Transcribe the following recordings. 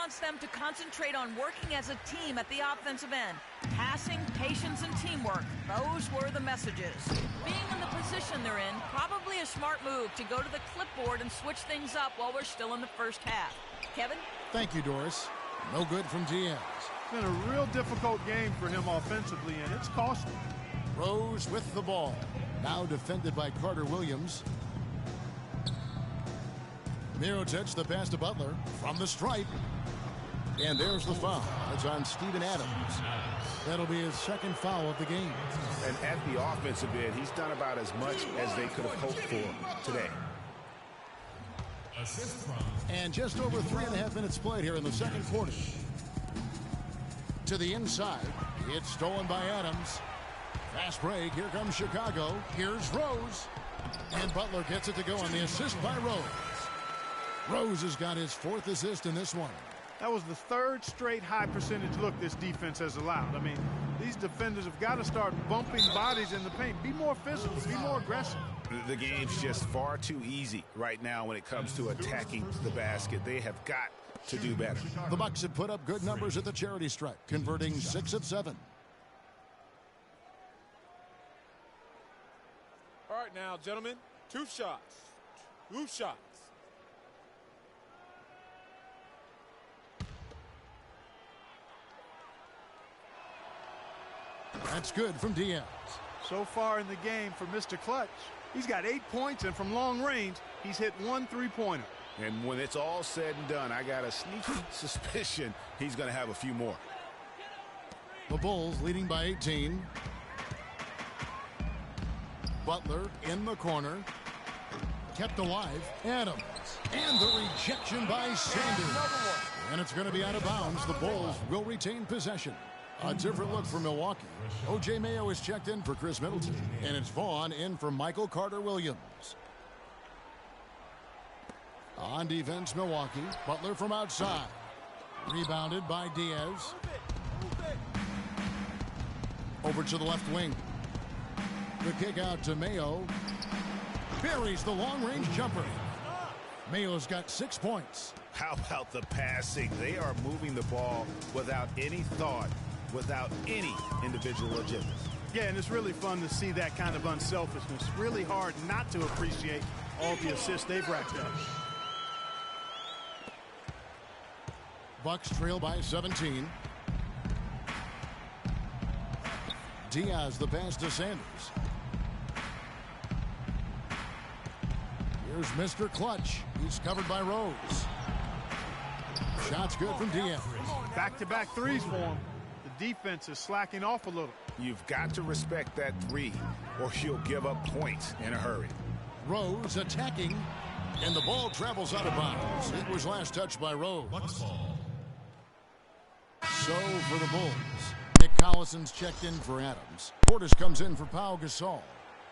wants them to concentrate on working as a team at the offensive end. Passing, patience, and teamwork. Those were the messages. Being in the position they're in, probably a smart move to go to the clipboard and switch things up while we're still in the first half. Kevin? Thank you, Doris. No good from Diaz. It's been a real difficult game for him offensively, and it's costly. Rose with the ball. Now defended by Carter Williams. Mirotic, the pass to Butler from the stripe. And there's the foul. It's on Steven Adams. That'll be his second foul of the game. And at the offensive end, he's done about as much as they could have hoped for today. And just over 3.5 minutes played here in the second quarter. To the inside. It's stolen by Adams. Fast break. Here comes Chicago. Here's Rose. And Butler gets it to go on the assist by Rose. Rose has got his 4th assist in this one. That was the 3rd straight high percentage look this defense has allowed. I mean, these defenders have got to start bumping bodies in the paint. Be more physical. Be more aggressive. The game's just far too easy right now when it comes to attacking the basket. They have got to do better. The Bucks have put up good numbers at the charity stripe, converting 6 of 7. All right now, gentlemen, 2 shots. 2 shots. That's good from Diaz. So far in the game for Mr. Clutch, he's got 8 points, and from long range, he's hit 1 3-pointer. And when it's all said and done, I got a sneaky suspicion he's going to have a few more. The Bulls leading by 18. Butler in the corner. Kept alive. Adams. And the rejection by Sanders. And it's going to be out of bounds. The Bulls will retain possession. A different look for Milwaukee. O.J. Mayo is checked in for Chris Middleton. And it's Vaughn in for Michael Carter Williams. On defense, Milwaukee. Butler from outside. Rebounded by Diaz. Over to the left wing. The kick out to Mayo. Buries the long-range jumper. Mayo's got 6 points. How about the passing? They are moving the ball without any thought, without any individual agenda. Yeah, and it's really fun to see that kind of unselfishness. Really hard not to appreciate all the assists they've racked up. Bucks trail by 17. Diaz the pass to Sanders. Here's Mr. Clutch. He's covered by Rose. Shot's good from Diaz. Back-to-back threes for him. The defense is slacking off a little. You've got to respect that 3 or you'll give up points in a hurry. Rose attacking. And the ball travels out of bounds. It was last touched by Rose. So for the Bulls, Nick Collison's checked in for Adams. Portis comes in for Pau Gasol.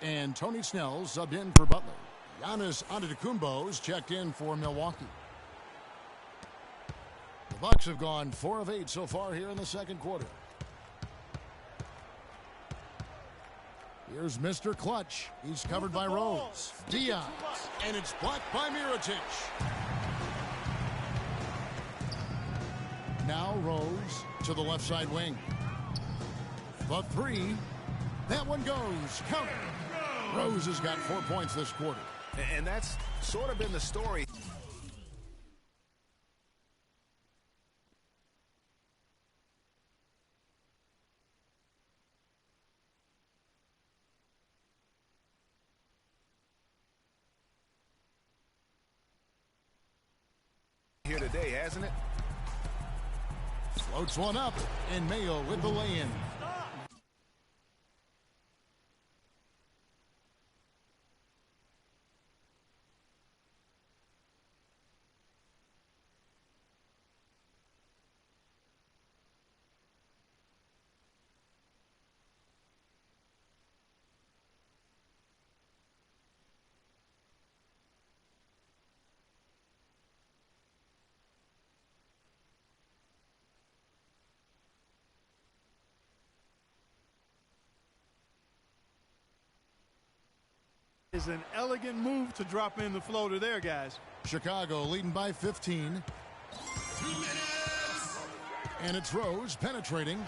And Tony Snell subbed in for Butler. Giannis Antetokounmpo's checked in for Milwaukee. The Bucks have gone 4 of 8 so far here in the second quarter. Here's Mr. Clutch. He's covered by Rose. Diaz. And it's blocked by Mirotic. Now Rose to the left side wing. The 3. That one goes. Counter. Rose has got 4 points this quarter. And that's sort of been the story. Here today, hasn't it? Floats one up, and Mayo with the lay-in. Is an elegant move to drop in the floater there, guys. Chicago leading by 15. 2 minutes. And it's Rose penetrating.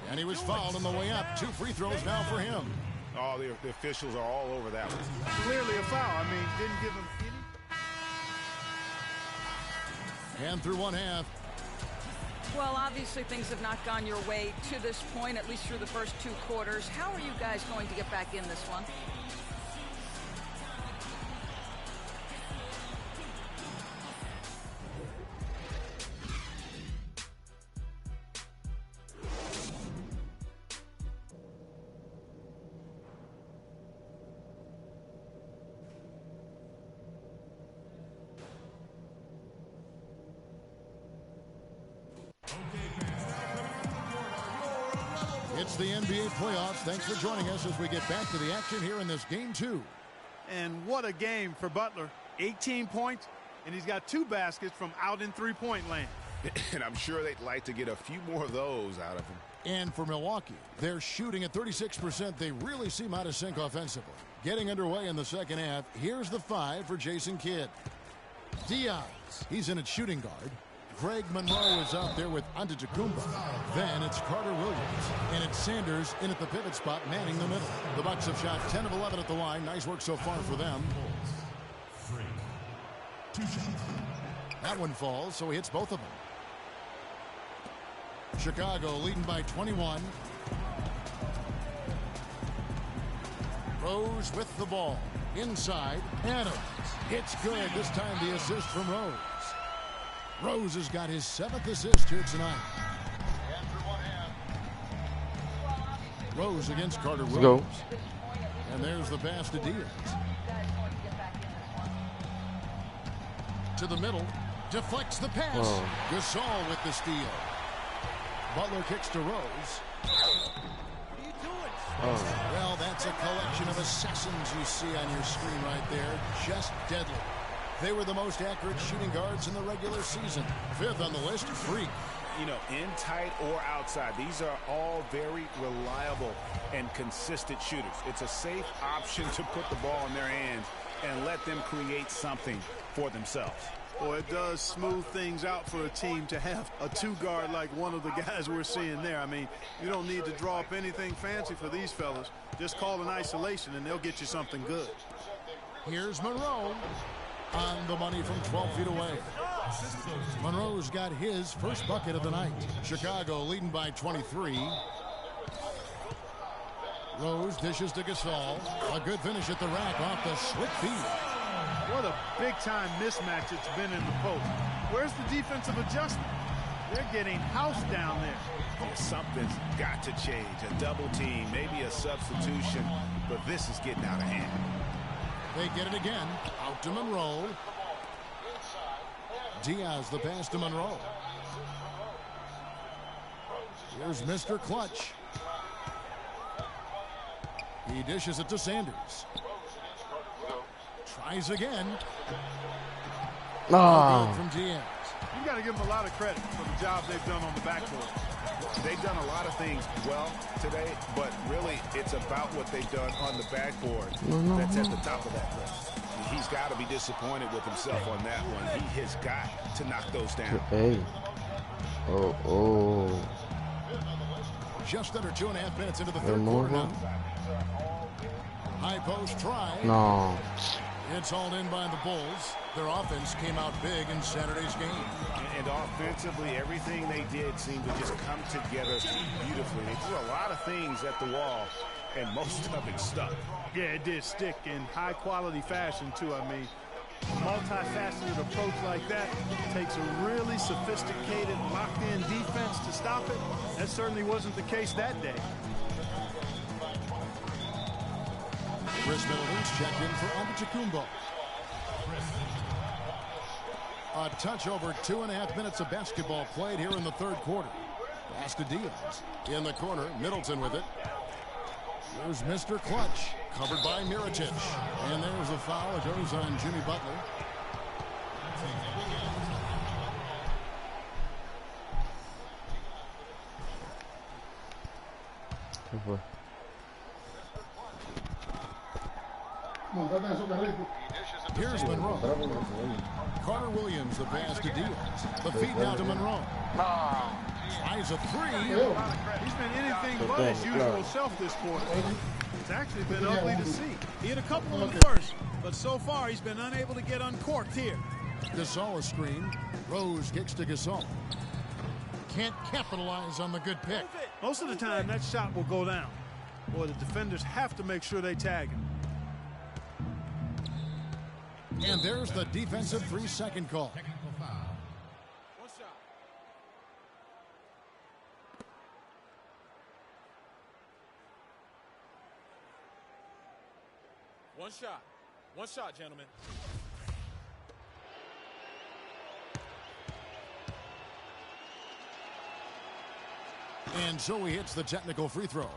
And he was fouled on the way up. 2 free throws now for him. Oh, the officials are all over that one. Clearly a foul. I mean, didn't give him any. And through one half. Well, obviously things have not gone your way to this point, at least through the first 2 quarters. How are you guys going to get back in this one? It's the NBA playoffs. Thanks for joining us as we get back to the action here in this game 2. And what a game for Butler. 18 points, and he's got 2 baskets from out in three-point land. And I'm sure they'd like to get a few more of those out of him. And for Milwaukee, they're shooting at 36%. They really seem out of sync offensively. Getting underway in the second half. Here's the 5 for Jason Kidd. Diaz, he's in at shooting guard. Greg Monroe is out there with Antetokounmpo. Then it's Carter Williams. And it's Sanders in at the pivot spot, manning the middle. The Bucks have shot 10 of 11 at the line. Nice work so far for them. That one falls, so he hits both of them. Chicago leading by 21. Rose with the ball. Inside, Adams. It's good. This time the assist from Rose. Rose has got his 7th assist here tonight. Rose against Carter Williams. And there's the pass to Diaz. To the middle. Deflects the pass. Oh. Gasol with the steal. Butler kicks to Rose. Oh. Well, that's a collection of assassins you see on your screen right there. Just deadly. They were the most accurate shooting guards in the regular season. 5th on the list, Freak. You know, in tight or outside, these are all very reliable and consistent shooters. It's a safe option to put the ball in their hands and let them create something for themselves. Well, it does smooth things out for a team to have a 2-guard like one of the guys we're seeing there. I mean, you don't need to draw up anything fancy for these fellas. Just call an isolation and they'll get you something good. Here's Monroe. On the money from 12 feet away. Monroe's got his first bucket of the night. Chicago leading by 23. Rose dishes to Gasol. A good finish at the rack off the slick feed. What a big-time mismatch it's been in the post. Where's the defensive adjustment? They're getting housed down there. Yeah, something's got to change. A double team, maybe a substitution, but this is getting out of hand. They get it again. Out to Monroe. Diaz the pass to Monroe. Here's Mr. Clutch. He dishes it to Sanders. Tries again. Oh. From Diaz. You got to give them a lot of credit for the job they've done on the backboard. They've done a lot of things well today, but really it's about what they've done on the backboard that's at the top of that list. He's got to be disappointed with himself on that one. He has got to knock those down. Hey. Oh. Just under 2.5 minutes into the third quarter now. High post try. No. It's hauled in by the Bulls. Their offense came out big in Saturday's game. And offensively, everything they did seemed to just come together beautifully. They threw a lot of things at the wall, and most of it stuck. Yeah, it did stick in high-quality fashion, too. I mean, a multifaceted approach like that takes a really sophisticated, locked-in defense to stop it. That certainly wasn't the case that day. Chris Middleton's checked in for Antetokounmpo. A touch over 2.5 minutes of basketball played here in the third quarter. Pass to Diaz. In the corner, Middleton with it. Here's Mr. Clutch, covered by Mirotic. And there's a foul. It goes on Jimmy Butler. Here's Monroe. Carter Williams, the pass to Diaz. The feed now to Monroe. Tries a three. He's been anything but his usual self this quarter. It's actually been ugly to see. He had a couple in the first, but so far he's been unable to get uncorked here. Gasol a screen. Rose kicks to Gasol. Can't capitalize on the good pick. Most of the time, that shot will go down. Boy, the defenders have to make sure they tag him. And there's the defensive 3-second call. One shot. One shot. One shot, gentlemen. And so he hits the technical free throw.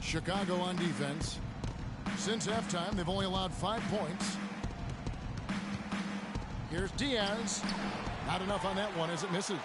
Chicago on defense. Since halftime, they've only allowed 5 points. Here's Diaz. Not enough on that one as it misses.